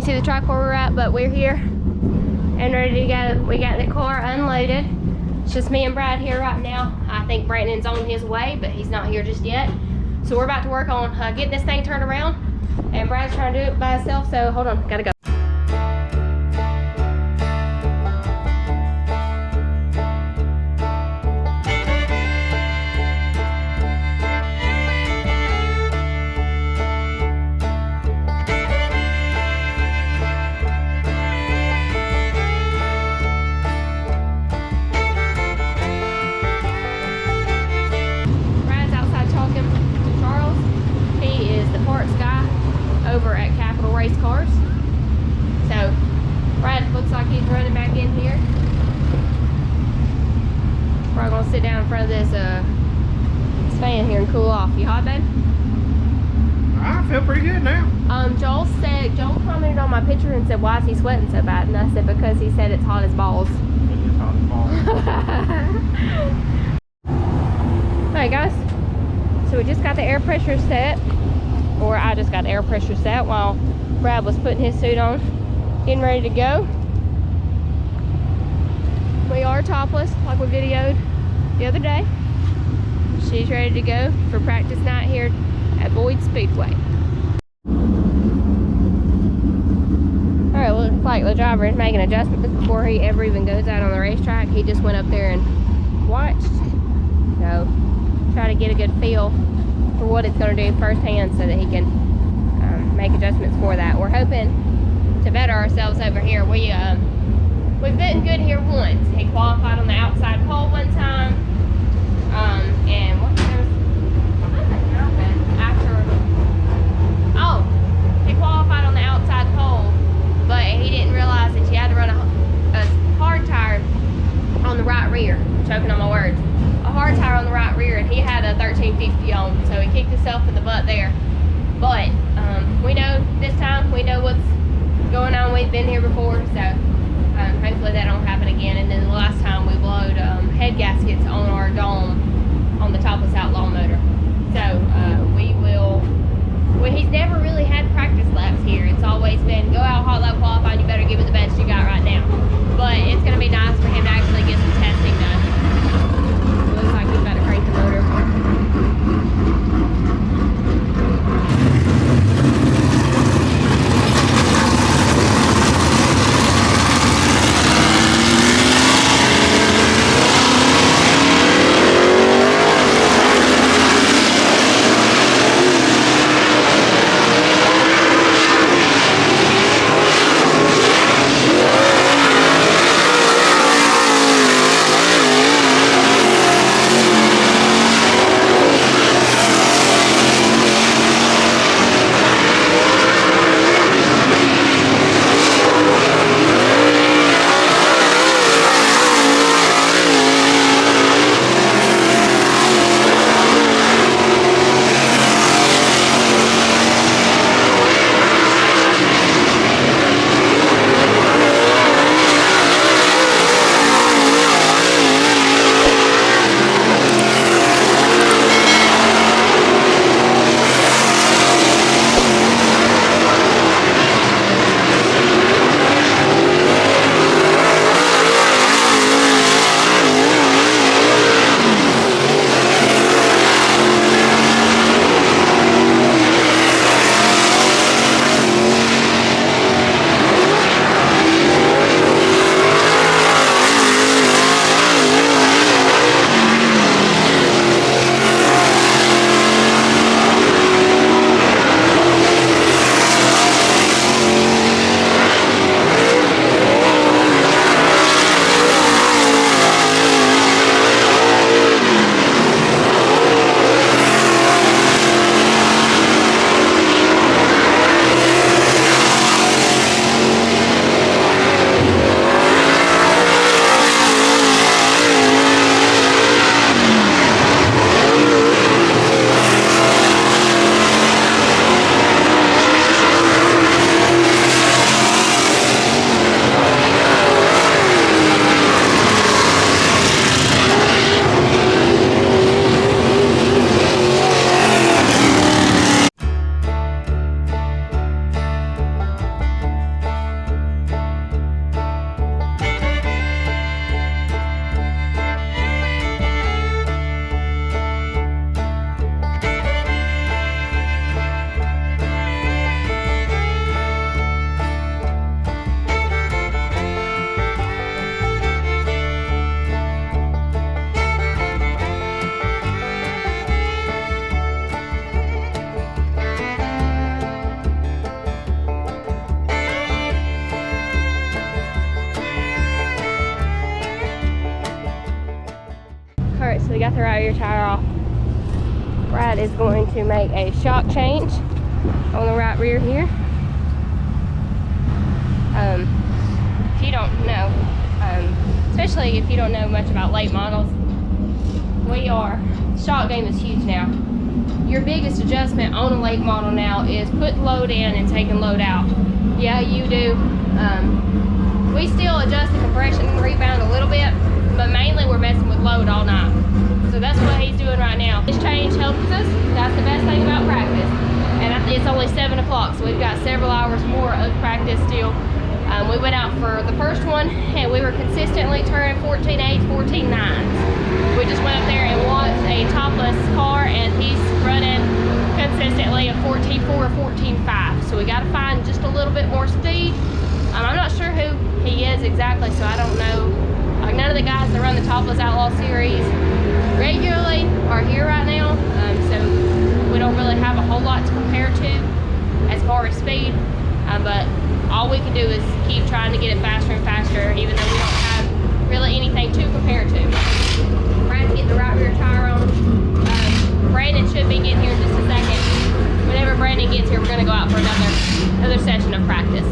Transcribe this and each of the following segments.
can't see the track where we're at, but we're here and ready to go. We got the car unloaded. It's just me and Brad here right now. I think Brandon's on his way, but he's not here just yet. So we're about to work on getting this thing turned around, and Brad's trying to do it by himself, so hold on, gotta go. Over at Capital Race Cars. So Brad looks like he's running back in here. We're all gonna sit down in front of this fan here and cool off. You hot, babe? I feel pretty good now. Joel commented on my picture and said, why is he sweating so bad? And I said, because he said it's hot as balls. It is hot as balls. Alright guys, so we just got the air pressure set. Or I just got air pressure set while Brad was putting his suit on, getting ready to go. We are topless, like we videoed the other day. She's ready to go for practice night here at Boyd Speedway. Alright, looks like the driver is making adjustments before he ever even goes out on the racetrack. He just went up there and watched. So, try to get a good feel for what it's going to do firsthand so that he can make adjustments for that. We're hoping to better ourselves over here. We've been good here once. He qualified on the outside pole one time, and he qualified on the outside pole, but he didn't realize that you had to run a hard tire on the right rear. I'm choking on my words. A hard tire on the right rear, and he had a 1350 on, so he kicked himself in the butt there. But we know this time, we know what's going on. We've been here before, so hopefully that don't happen again. And then the last time we blowed head gaskets on our dome on the Topless Outlaw motor. So he's never really had practice laps here. It's always been go out hot lap qualify, you better give it the best you got right now. But it's going to be nice for him to actually get some testing done. Looks like we've got to crank the motor. got the right rear tire off. Brad is going to make a shock change on the right rear here. If you don't know, especially if you don't know much about late models, shock game is huge now. Your biggest adjustment on a late model now is putting load in and taking load out. Yeah, you do. We still adjust the compression and rebound a little bit, but mainly we're messing with load all night. So that's what he's doing right now. This change helps us. That's the best thing about practice. And it's only 7 o'clock, so we've got several hours more of practice still. We went out for the first one, and we were consistently turning 14.8s, 14.9s. We just went up there and watched a topless car, and he's running consistently a 14.4 or 14.5. So we got to find just a little bit more speed. I'm not sure who he is exactly, so I don't know. Like, none of the guys that run the Topless Outlaw series regularly are here right now, so we don't really have a whole lot to compare to as far as speed, but all we can do is keep trying to get it faster and faster, even though we don't have really anything to compare to. Brad's getting the right rear tire on. Brandon should be getting here in just a second. Whenever Brandon gets here, we're going to go out for another session of practice.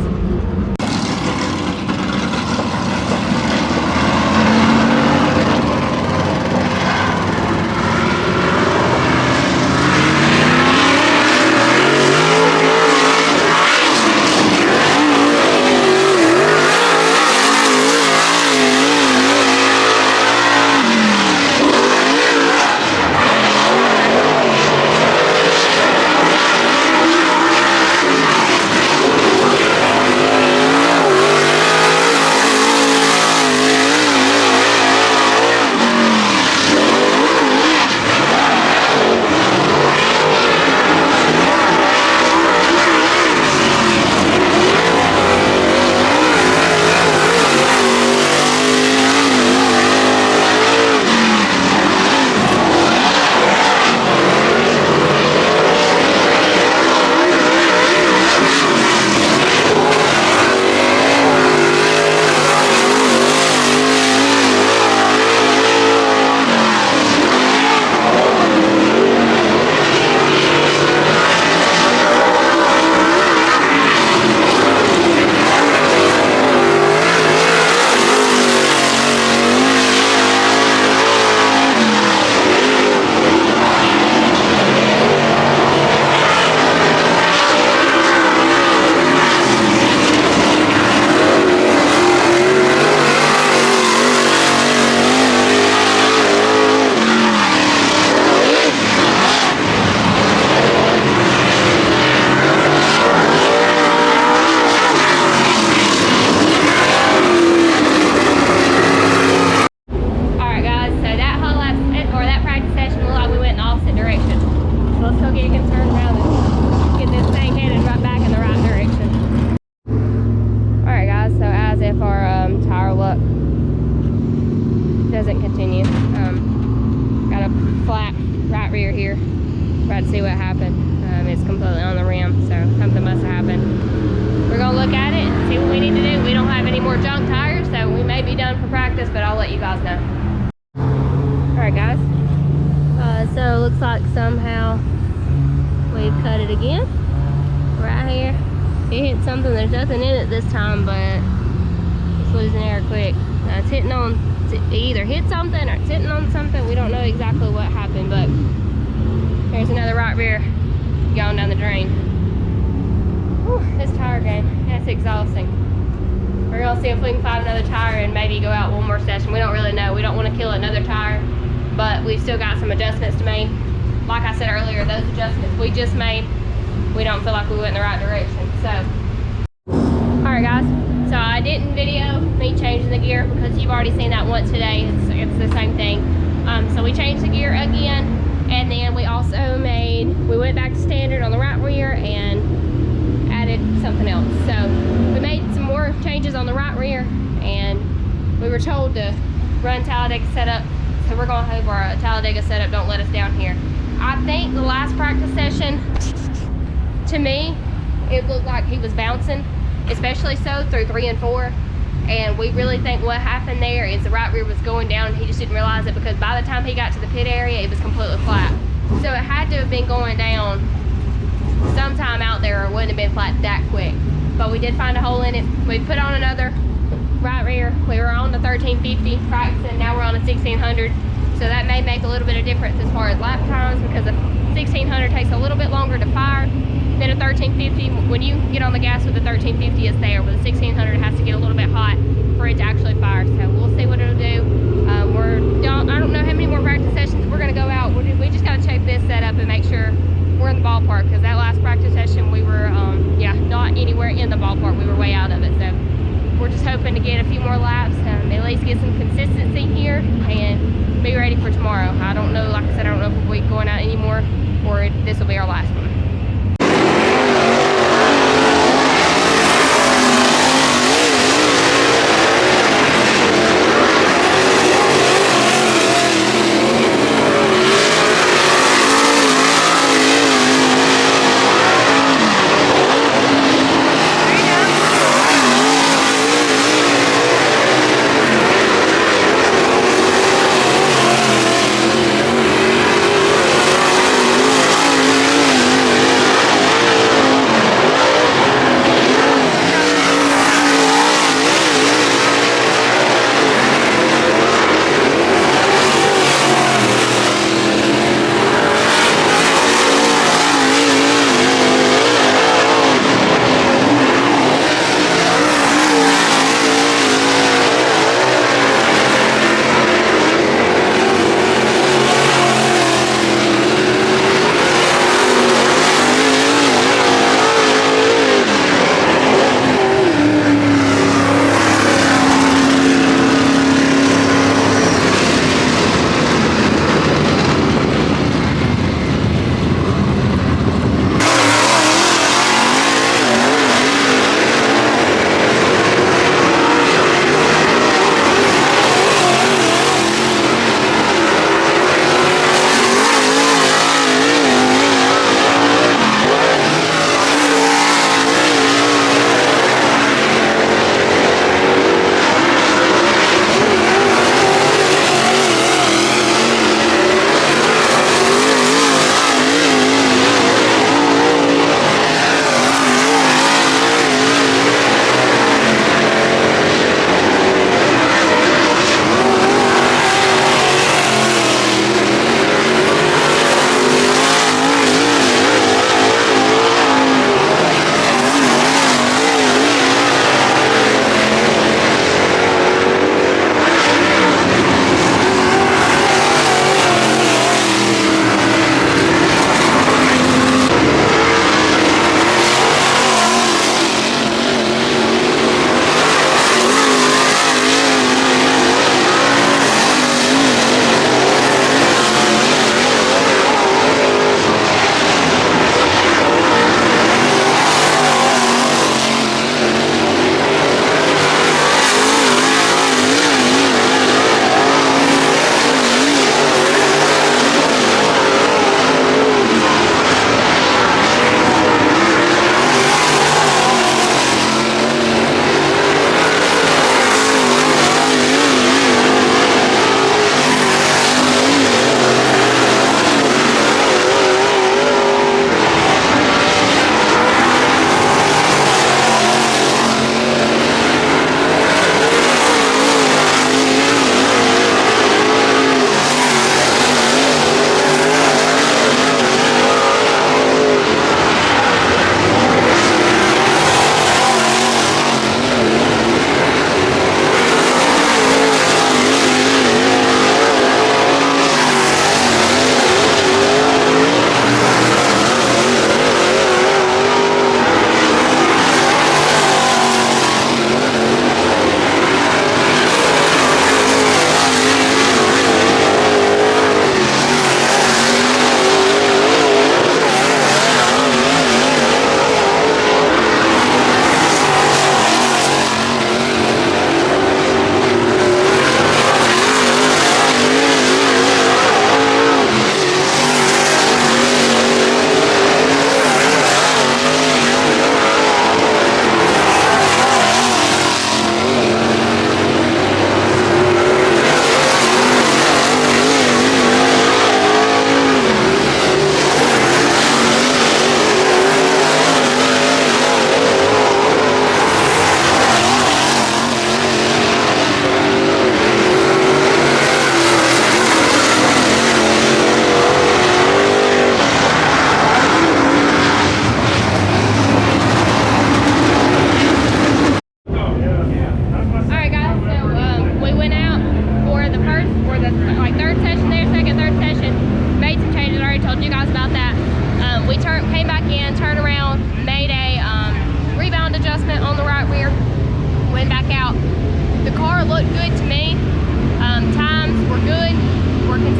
Doesn't continue. Got a flat right rear here. About to see what happened. It's completely on the rim, so something must have happened. We're gonna look at it and see what we need to do. We don't have any more junk tires, so we may be done for practice, but I'll let you guys know. Alright guys, so it looks like somehow we've cut it again. Right here. It hit something, there's nothing in it this time, but it's losing air quick. It's hitting on, it either hit something or it's hitting on something. We don't know exactly what happened, but there's another right rear going down the drain. Whew, this tire game, that's exhausting. We're gonna see if we can find another tire and maybe go out one more session. We don't really know. We don't want to kill another tire, but we've still got some adjustments to make. Like I said earlier, those adjustments we just made, we don't feel like we went in the right direction. So, alright guys, so I didn't video me changing the gear because you've already seen that once today. It's the same thing. So we changed the gear again, and then we also we went back to standard on the right rear and added something else. So we made some more changes on the right rear, and we were told to run Talladega setup. So we're going to hope our Talladega setup don't let us down here. I think the last practice session, to me, it looked like he was bouncing, especially so through 3 and 4. And we really think what happened there is the right rear was going down. He just didn't realize it because by the time he got to the pit area, it was completely flat. So it had to have been going down sometime out there, or it wouldn't have been flat that quick. But we did find a hole in it. We put on another right rear. We were on the 1350 practicing. Now we're on a 1600. So that may make a little bit of difference as far as lap times, because a 1600 takes a little bit longer to fire than a 1350. When you get on the gas with the 1350, it's there, but the 1600 has to get a little bit hot for it to actually fire. So we'll see what it'll do. I don't know how many more practice sessions we're going to go out. We just got to check this setup and make sure we're in the ballpark, because that last practice session we were not anywhere in the ballpark. We were way out of it. So we're just hoping to get a few more laps, at least get some consistency here and be ready for tomorrow. I don't know, like I said, I don't know if we'll be going out anymore or this will be our last one.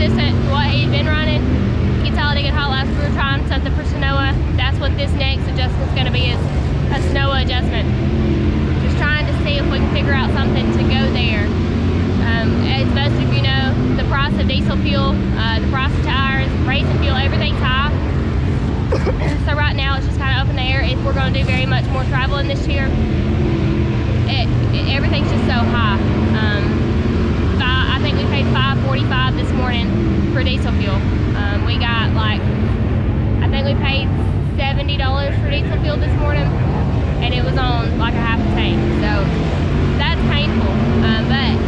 consistent to what he'd been running. Get Talladega hot laps. We were trying something for Sonoa. That's what this next adjustment's going to be, is a Sonoa adjustment. Just trying to see if we can figure out something to go there. As most of you know, the price of diesel fuel, the price of tires, racing fuel, everything's high. So right now it's just kind of up in the air if we're going to do very much more traveling this year. Everything's just so high. I think we paid $5.45 this morning for diesel fuel. We got like, I think we paid $70 for diesel fuel this morning, and it was on like a half a tank. So that's painful. But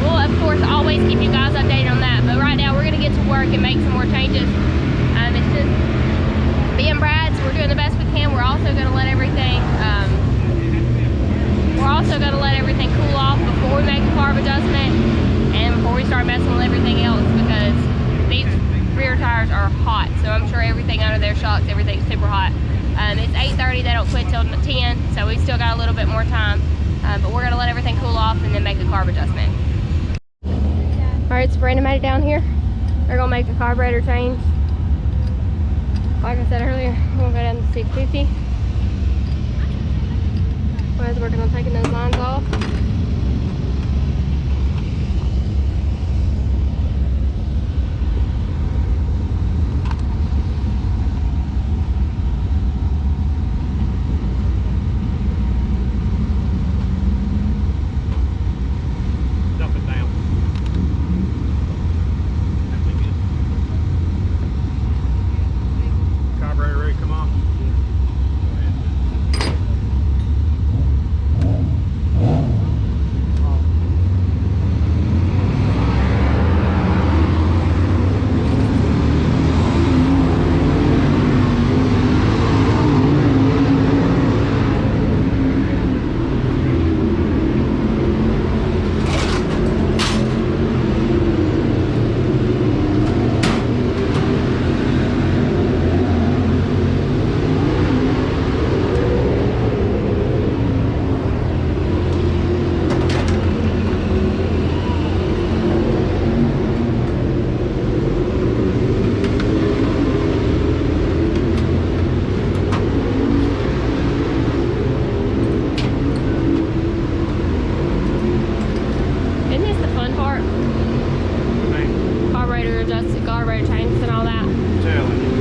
we'll of course always keep you guys updated on that. But right now we're gonna get to work and make some more changes. It's just being Brad, so we're doing the best we can. We're also gonna let everything cool off before we make the carb adjustment and before we start messing with everything else, because these rear tires are hot. So I'm sure everything under their shocks, everything's super hot. It's 8:30, they don't quit till 10, so we still got a little bit more time. But we're gonna let everything cool off and then make the carb adjustment. Alright, so Brandon made it down here. They're gonna make the carburetor change. Like I said earlier, we're gonna go down to 650. Boaz working on taking those lines off. Dump it down. That'd be good. Carburetor ready to come on? Carburetor changes and all that. Telling you.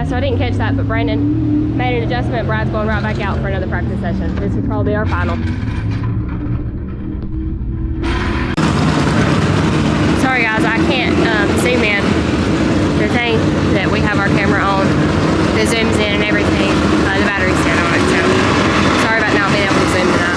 So I didn't catch that, but Brandon made an adjustment. Brad's going right back out for another practice session. This will probably be our final. Sorry guys, I can't zoom in. The thing that we have our camera on, that zooms in and everything, the battery's dead on it, so sorry about not being able to zoom in that.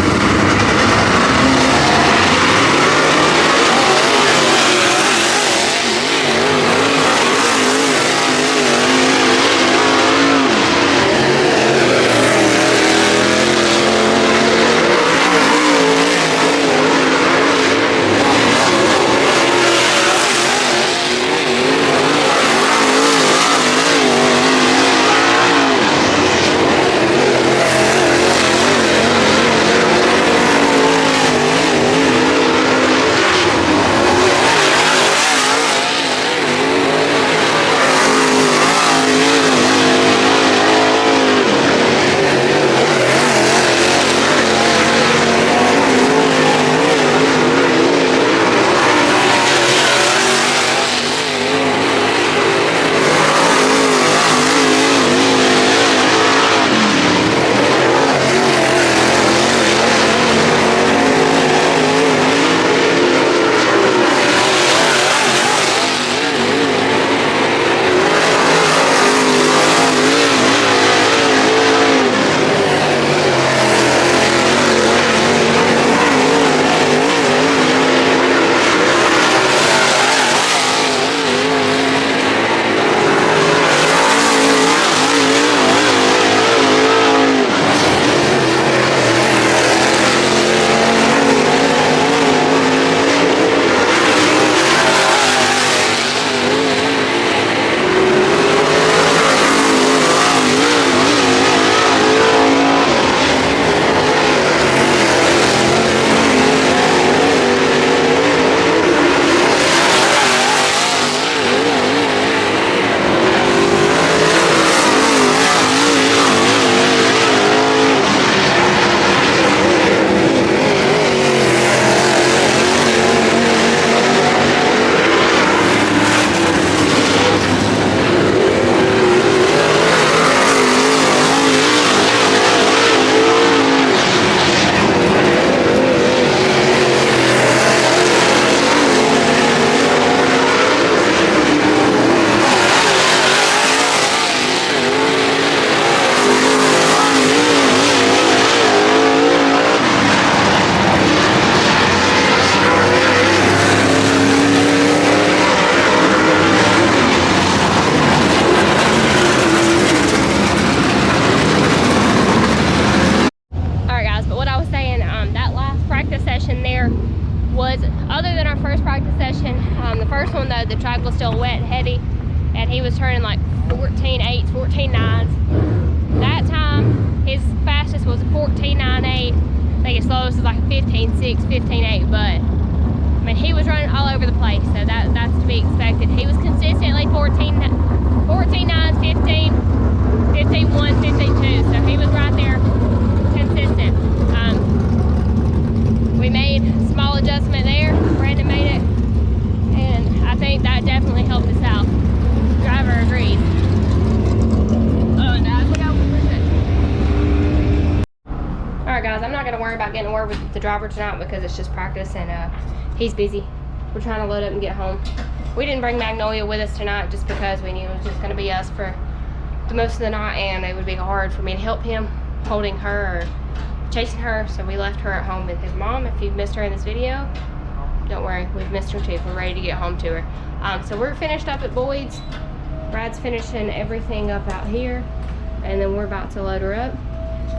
14.9s. That time, his fastest was a 14.98. I think his slowest was like a 15.6, 15.8, but I mean, he was running all over the place, so that's to be expected. He was consistently 14.9, 15, 15.1, 15.2, so he was right there, consistent. We made a small adjustment there. Brandon made it, and I think that definitely helped us out. Driver agrees. Alright guys, I'm not going to worry about getting a word with the driver tonight because it's just practice and he's busy. We're trying to load up and get home. We didn't bring Magnolia with us tonight just because we knew it was just going to be us for the most of the night, and it would be hard for me to help him holding her or chasing her, so we left her at home with his mom. If you've missed her in this video, don't worry, we've missed her too. We're ready to get home to her. So we're finished up at Boyd's. Brad's finishing everything up out here, and then we're about to load her up.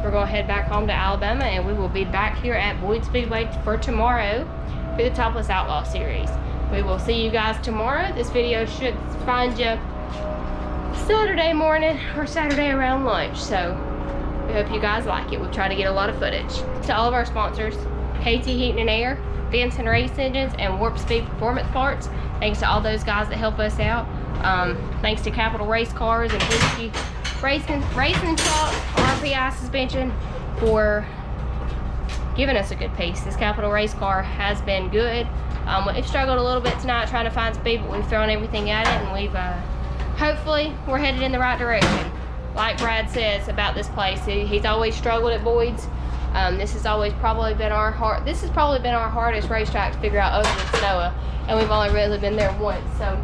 We're going to head back home to Alabama, and we will be back here at Boyd Speedway for tomorrow for the Topless Outlaw series. We will see you guys tomorrow. This video should find you Saturday morning or Saturday around lunch, so we hope you guys like it. We've tried to get a lot of footage. To all of our sponsors, KT Heating and Air, Vinson Race Engines, and Warp Speed Performance Parts. Thanks to all those guys that help us out. Thanks to Capital Race Cars and Whiskey Racing Stock, RPI Suspension, for giving us a good piece. This Capital Race car has been good. We've struggled a little bit tonight trying to find speed, but we've thrown everything at it, and we've hopefully we're headed in the right direction. Like Brad says about this place, he's always struggled at Boyd's. This has probably been our hardest racetrack to figure out other than Stoa, and we've only really been there once. So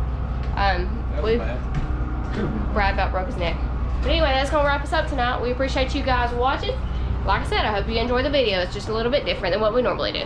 Brad about broke his neck. But anyway, that's gonna wrap us up tonight. We appreciate you guys watching. Like I said, I hope you enjoy the video. It's just a little bit different than what we normally do.